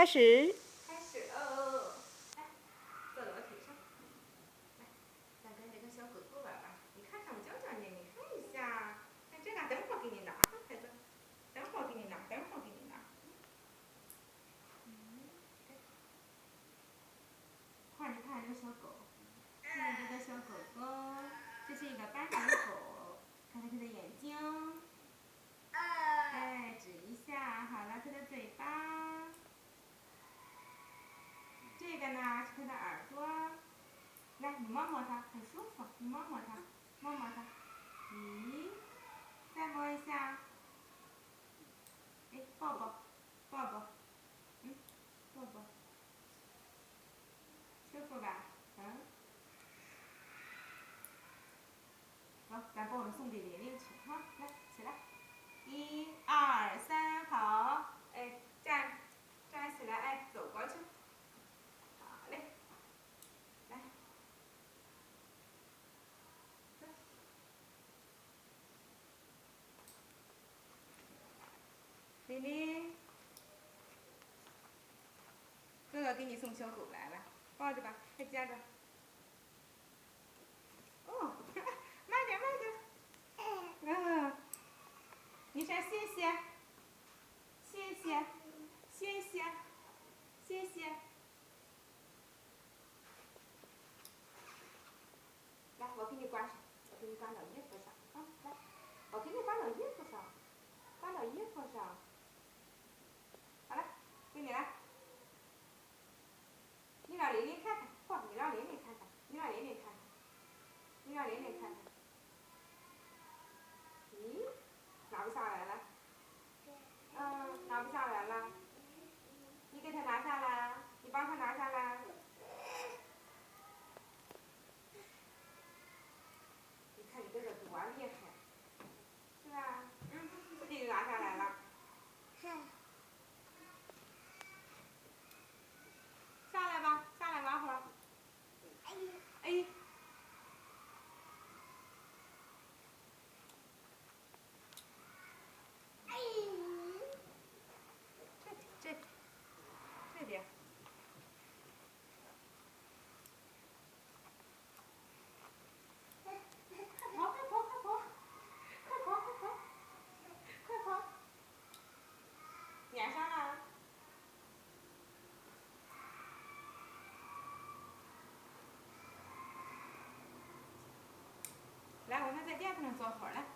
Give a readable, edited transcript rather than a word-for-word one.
开始。开始喽！来，坐楼梯上。来，咱跟这个小狗狗玩玩。你看看我教教你，你看一下。看这个，等会儿给你拿，孩子。等会儿给你拿，等会儿给你拿。看，你看这个小狗，看看这个小狗狗，这是一个斑点狗，看看它的眼睛。哎，指一下，好了，它的嘴巴。这个呢是它的耳朵，来，你摸摸它，很舒服，你摸摸它，摸摸它，咦，再摸一下，哎，抱抱，抱抱，抱抱，舒服吧？走，咱抱着送给玲玲去哈，来，起来，1、2、3，好，哎，站起来，哎，走过去。好嘞，来，走。玲玲，哥哥给你送小狗来了，抱着吧，快夹着。哦，慢点，慢点。你说谢谢，谢谢，谢谢，谢谢。来，我给你挂上，我给你挂到衣服上啊！来，我给你挂到衣服上，挂到衣服上。好了，给你了。你让玲玲看看，嚯，你让玲玲看看，你让玲玲看看，你让玲玲看看。咦，拿不下来了。拿不下来了。你给他拿下来，你帮他拿下来。你看你哥哥多厉害，是吧？自己拿下来了。下来吧，下来玩会儿。哎。这边。快跑，快跑，快跑！快跑，快跑！快跑！撵上了。来，我们在垫子上坐会儿来。